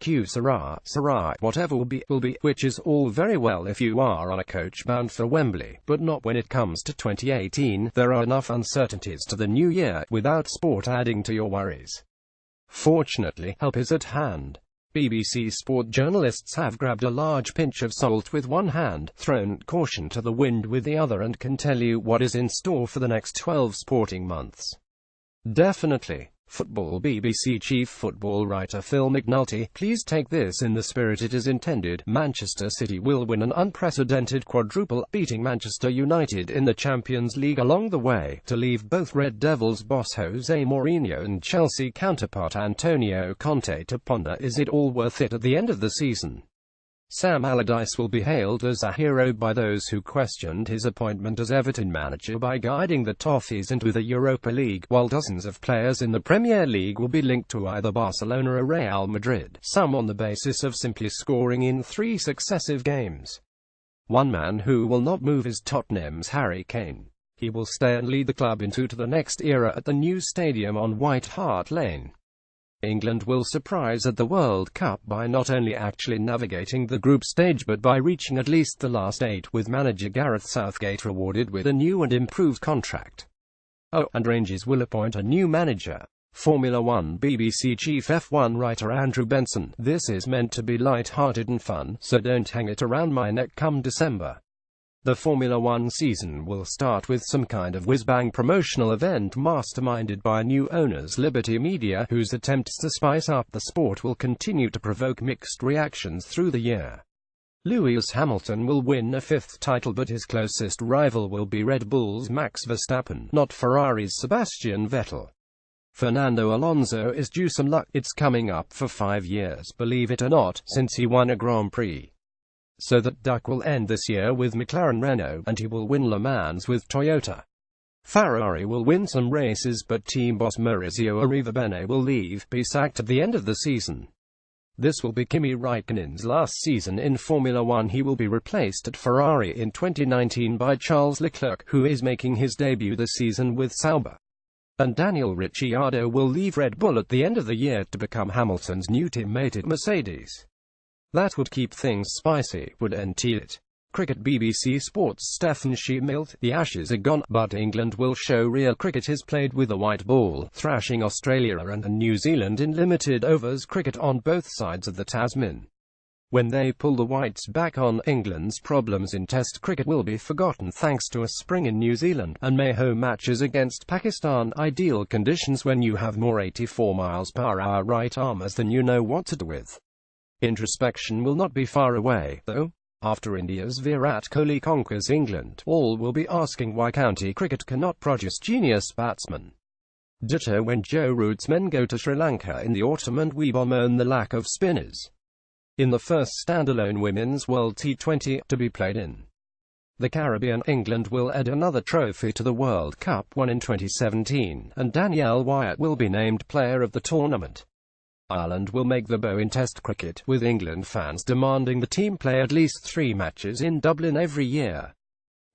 Q Sarah, whatever will be, which is all very well if you are on a coach bound for Wembley, but not when it comes to 2018. There are enough uncertainties to the new year, without sport adding to your worries. Fortunately, help is at hand. BBC Sport journalists have grabbed a large pinch of salt with one hand, thrown caution to the wind with the other, and can tell you what is in store for the next 12 sporting months. Definitely. Football BBC chief football writer Phil McNulty, please take this in the spirit it is intended. Manchester City will win an unprecedented quadruple, beating Manchester United in the Champions League along the way, to leave both Red Devils boss Jose Mourinho and Chelsea counterpart Antonio Conte to ponder, is it all worth it at the end of the season? Sam Allardyce will be hailed as a hero by those who questioned his appointment as Everton manager by guiding the Toffees into the Europa League, while dozens of players in the Premier League will be linked to either Barcelona or Real Madrid, some on the basis of simply scoring in 3 successive games. One man who will not move is Tottenham's Harry Kane. He will stay and lead the club into the next era at the new stadium on White Hart Lane. England will surprise at the World Cup by not only actually navigating the group stage but by reaching at least the last 8, with manager Gareth Southgate rewarded with a new and improved contract. Oh, and Rangers will appoint a new manager. Formula One BBC chief F1 writer Andrew Benson, this is meant to be light-hearted and fun, so don't hang it around my neck come December. The Formula One season will start with some kind of whiz-bang promotional event masterminded by new owners Liberty Media, whose attempts to spice up the sport will continue to provoke mixed reactions through the year. Lewis Hamilton will win a 5th title, but his closest rival will be Red Bull's Max Verstappen, not Ferrari's Sebastian Vettel. Fernando Alonso is due some luck. It's coming up for 5 years, believe it or not, since he won a Grand Prix. So that duck will end this year with McLaren Renault, and he will win Le Mans with Toyota. Ferrari will win some races, but team boss Maurizio Arrivabene will be sacked at the end of the season. This will be Kimi Raikkonen's last season in Formula One. He will be replaced at Ferrari in 2019 by Charles Leclerc, who is making his debut this season with Sauber. And Daniel Ricciardo will leave Red Bull at the end of the year to become Hamilton's new teammate at Mercedes. That would keep things spicy, wouldn't it? Cricket BBC Sports Stephen Sheffield, the Ashes are gone, but England will show real cricket is played with a white ball, thrashing Australia and New Zealand in limited overs cricket on both sides of the Tasman. When they pull the whites back on, England's problems in Test cricket will be forgotten thanks to a spring in New Zealand, and May home matches against Pakistan, ideal conditions when you have more 84 miles per hour right armers than you know what to do with. Introspection will not be far away, though. After India's Virat Kohli conquers England, all will be asking why county cricket cannot produce genius batsmen. Ditto when Joe Root's men go to Sri Lanka in the autumn and we bemoan the lack of spinners in the first standalone Women's World T20 to be played in the Caribbean. England will add another trophy to the World Cup won in 2017, and Danielle Wyatt will be named player of the tournament. Ireland will make the bow in Test cricket, with England fans demanding the team play at least 3 matches in Dublin every year.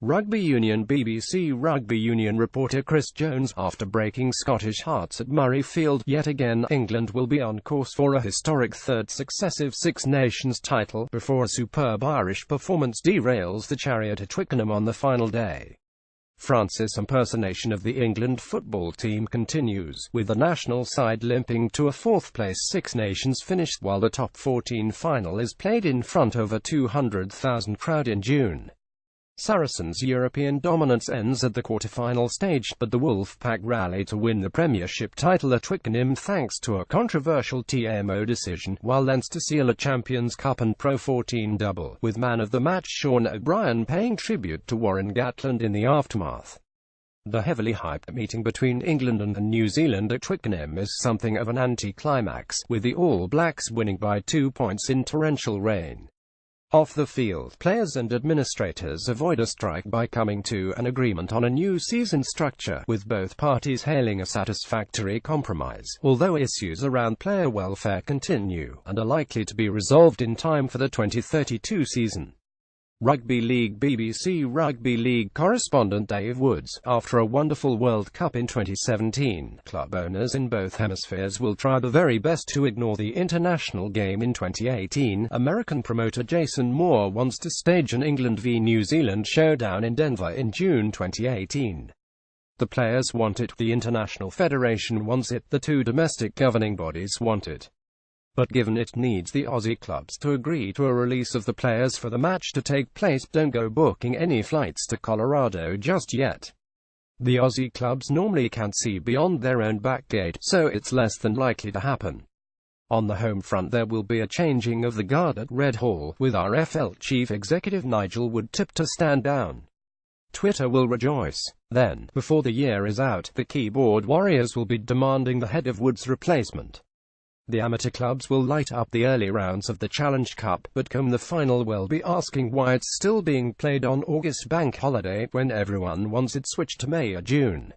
Rugby Union BBC Rugby Union reporter Chris Jones, after breaking Scottish hearts at Murrayfield, yet again, England will be on course for a historic 3rd successive Six Nations title, before a superb Irish performance derails the chariot at Twickenham on the final day. France's impersonation of the England football team continues, with the national side limping to a 4th-place Six Nations finish, while the top 14 final is played in front of a 200,000 crowd in June. Saracens' European dominance ends at the quarter-final stage, but the Wolfpack rally to win the Premiership title at Twickenham thanks to a controversial TMO decision, while Leinster seal a Champions Cup and Pro 14 double, with man of the match Sean O'Brien paying tribute to Warren Gatland in the aftermath. The heavily hyped meeting between England and New Zealand at Twickenham is something of an anti-climax, with the All Blacks winning by 2 points in torrential rain. Off the field, players and administrators avoid a strike by coming to an agreement on a new season structure, with both parties hailing a satisfactory compromise, although issues around player welfare continue, and are likely to be resolved in time for the 2032 season. Rugby League. BBC Rugby League correspondent Dave Woods. After a wonderful World Cup in 2017, club owners in both hemispheres will try the very best to ignore the international game in 2018. American promoter Jason Moore wants to stage an England v New Zealand showdown in Denver in June 2018. The players want it, the International Federation wants it, the two domestic governing bodies want it. But given it needs the Aussie clubs to agree to a release of the players for the match to take place, don't go booking any flights to Colorado just yet. The Aussie clubs normally can't see beyond their own back gate, so it's less than likely to happen. On the home front there will be a changing of the guard at Red Hall, with RFL chief executive Nigel Wood tipped to stand down. Twitter will rejoice. Then, before the year is out, the keyboard warriors will be demanding the head of Wood's replacement. The amateur clubs will light up the early rounds of the Challenge Cup, but come the final will be asking why it's still being played on August bank holiday, when everyone wants it switched to May or June.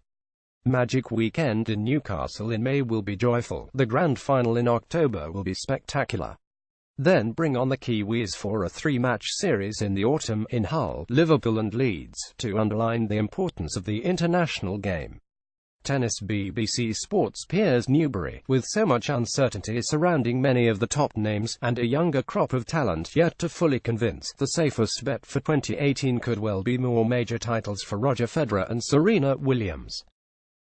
Magic Weekend in Newcastle in May will be joyful. The grand final in October will be spectacular. Then bring on the Kiwis for a three-match series in the autumn, in Hull, Liverpool and Leeds, to underline the importance of the international game. Tennis. BBC Sports. Piers Newbery. With so much uncertainty surrounding many of the top names, and a younger crop of talent yet to fully convince, the safest bet for 2018 could well be more major titles for Roger Federer and Serena Williams.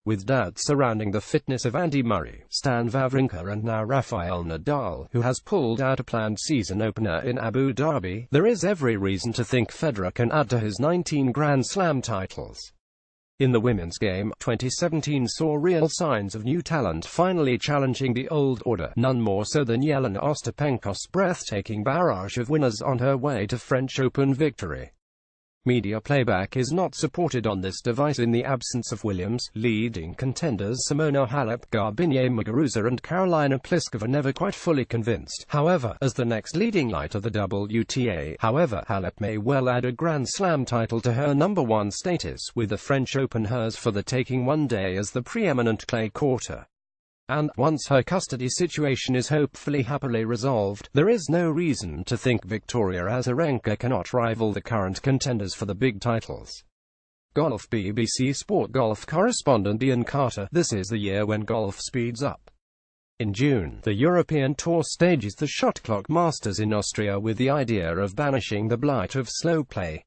With doubts surrounding the fitness of Andy Murray, Stan Wawrinka and now Rafael Nadal, who has pulled out a planned season opener in Abu Dhabi, there is every reason to think Federer can add to his 19 Grand Slam titles. In the women's game, 2017 saw real signs of new talent finally challenging the old order, none more so than Jelena Ostapenko's breathtaking barrage of winners on her way to French Open victory. Media playback is not supported on this device in the absence of Williams. Leading contenders Simona Halep, Garbiñe Muguruza and Karolina Pliskova never quite fully convinced, however, as the next leading light of the WTA. However, Halep may well add a Grand Slam title to her #1 status, with the French Open hers for the taking one day as the preeminent clay courter. And, once her custody situation is hopefully happily resolved, there is no reason to think Victoria Azarenka cannot rival the current contenders for the big titles. Golf. BBC Sport golf correspondent Ian Carter. This is the year when golf speeds up. In June, the European Tour stages the Shot Clock Masters in Austria with the idea of banishing the blight of slow play.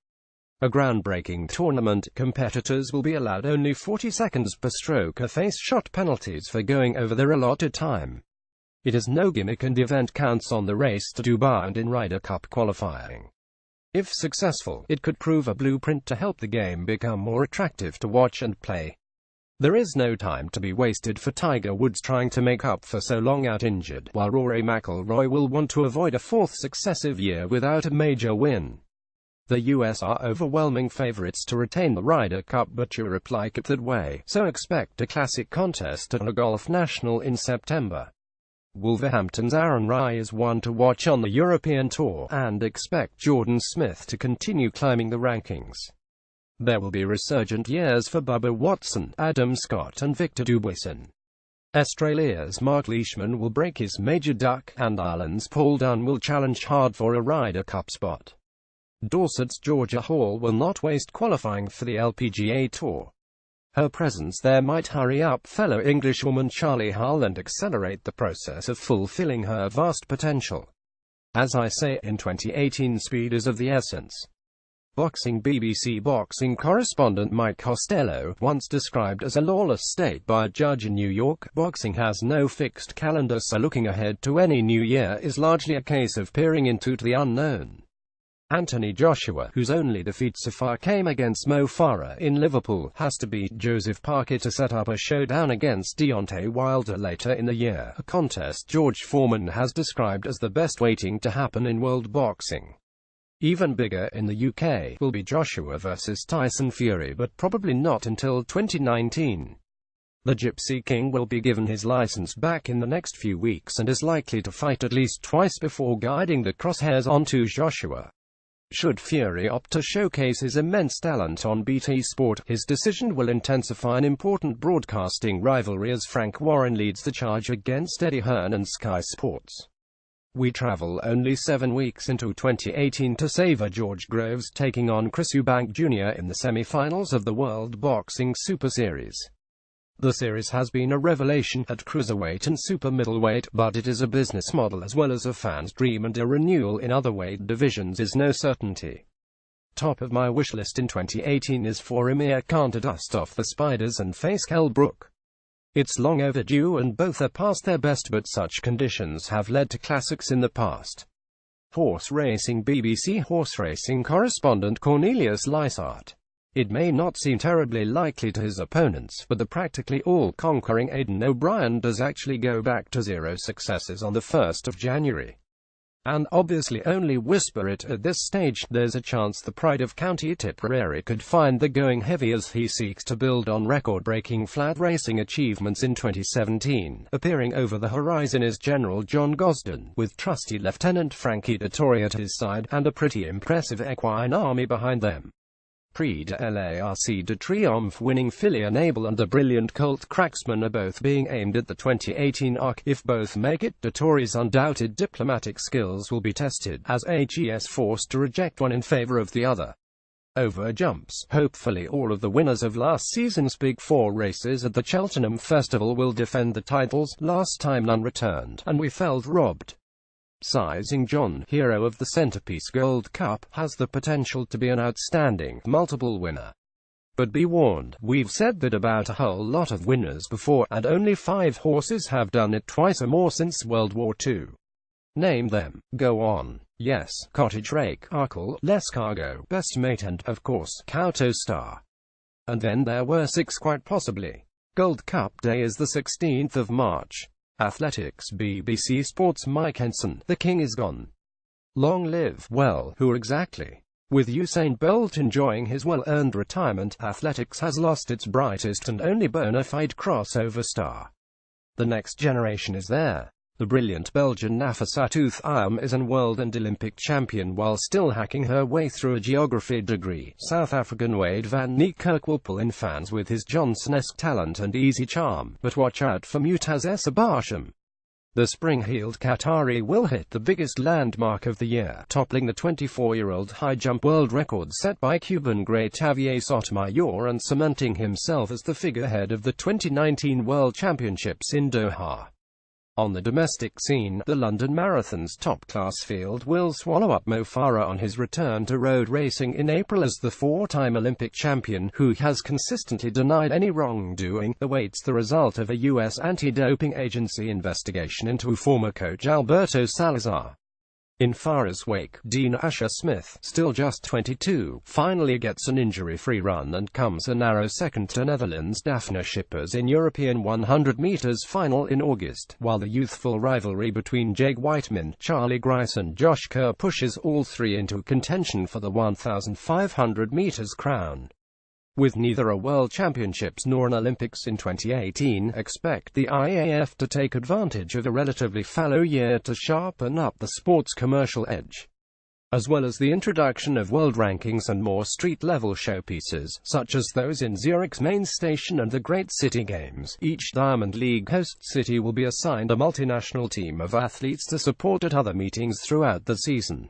A groundbreaking tournament, competitors will be allowed only 40 seconds per stroke or face shot penalties for going over their allotted time. It is no gimmick and the event counts on the race to Dubai and in Ryder Cup qualifying. If successful, it could prove a blueprint to help the game become more attractive to watch and play. There is no time to be wasted for Tiger Woods trying to make up for so long out injured, while Rory McIlroy will want to avoid a fourth successive year without a major win. The US are overwhelming favorites to retain the Ryder Cup, but Europe like it that way, so expect a classic contest at a Golf National in September. Wolverhampton's Aaron Rai is one to watch on the European Tour, and expect Jordan Smith to continue climbing the rankings. There will be resurgent years for Bubba Watson, Adam Scott and Victor Dubuisson. Australia's Mark Leishman will break his major duck, and Ireland's Paul Dunne will challenge hard for a Ryder Cup spot. Dorset's Georgia Hall will not waste qualifying for the LPGA Tour. Her presence there might hurry up fellow Englishwoman Charlie Hull and accelerate the process of fulfilling her vast potential. As I say, in 2018 speed is of the essence. Boxing. BBC boxing correspondent Mike Costello, once described as a lawless state by a judge in New York, boxing has no fixed calendar, so looking ahead to any new year is largely a case of peering into the unknown. Anthony Joshua, whose only defeat so far came against Mo Farah in Liverpool, has to beat Joseph Parker to set up a showdown against Deontay Wilder later in the year, a contest George Foreman has described as the best waiting to happen in world boxing. Even bigger in the UK will be Joshua versus Tyson Fury, but probably not until 2019. The Gypsy King will be given his license back in the next few weeks and is likely to fight at least twice before guiding the crosshairs onto Joshua. Should Fury opt to showcase his immense talent on BT Sport, his decision will intensify an important broadcasting rivalry as Frank Warren leads the charge against Eddie Hearn and Sky Sports. We travel only 7 weeks into 2018 to savor George Groves taking on Chris Eubank Jr. in the semi-finals of the World Boxing Super Series. The series has been a revelation at cruiserweight and super middleweight, but it is a business model as well as a fan's dream, and a renewal in other weight divisions is no certainty. Top of my wish list in 2018 is for Amir Khan to dust off the Spiders and face Kell Brook. It's long overdue and both are past their best, but such conditions have led to classics in the past. Horse racing BBC horse racing correspondent Cornelius Lysart. It may not seem terribly likely to his opponents, but the practically all-conquering Aidan O'Brien does actually go back to 0 successes on the 1st of January. And obviously only whisper it at this stage. There's a chance the pride of County Tipperary could find the going heavy as he seeks to build on record-breaking flat racing achievements in 2017. Appearing over the horizon is General John Gosden, with trusty Lieutenant Frankie Dettori at his side, and a pretty impressive equine army behind them. Prix de l'Arc de Triomphe winning Fillion Abel and the brilliant Colt Cracksman are both being aimed at the 2018 Arc. If both make it, Dettori's undoubted diplomatic skills will be tested, as HES forced to reject one in favor of the other. Over jumps. Hopefully all of the winners of last season's Big Four races at the Cheltenham Festival will defend the titles. Last time none returned, and we felt robbed. Sizing John, hero of the Centerpiece Gold Cup, has the potential to be an outstanding, multiple winner. But be warned, we've said that about a whole lot of winners before, and only 5 horses have done it twice or more since World War II. Name them. Go on. Yes, Cottage Rake, Arkle, Lescargo, Best Mate and, of course, Kauto Star. And then there were 6 quite possibly. Gold Cup Day is the 16th of March. Athletics BBC Sports Mike Henson, the king is gone. Long live, well, who exactly? With Usain Bolt enjoying his well-earned retirement, athletics has lost its brightest and only bona fide crossover star. The next generation is there. The brilliant Belgian Nafissatou Thiam is an world and Olympic champion while still hacking her way through a geography degree. South African Wade van Niekerk will pull in fans with his Johnson-esque talent and easy charm, but watch out for Mutazessa Barsham. The spring-heeled Qatari will hit the biggest landmark of the year, toppling the 24-year-old high jump world record set by Cuban great Javier Sotomayor and cementing himself as the figurehead of the 2019 World Championships in Doha. On the domestic scene, the London Marathon's top-class field will swallow up Mo Farah on his return to road racing in April as the 4-time Olympic champion, who has consistently denied any wrongdoing, awaits the result of a U.S. anti-doping agency investigation into former coach Alberto Salazar. In Farah's wake, Dean Asher Smith, still just 22, finally gets an injury-free run and comes a narrow second to Netherlands' Daphne Schippers in European 100 meters final in August, while the youthful rivalry between Jake Whiteman, Charlie Grice and Josh Kerr pushes all three into contention for the 1,500 meters crown. With neither a World Championships nor an Olympics in 2018, expect the IAAF to take advantage of a relatively fallow year to sharpen up the sport's commercial edge. As well as the introduction of world rankings and more street-level showpieces, such as those in Zurich's main station and the Great City Games, each Diamond League host city will be assigned a multinational team of athletes to support at other meetings throughout the season.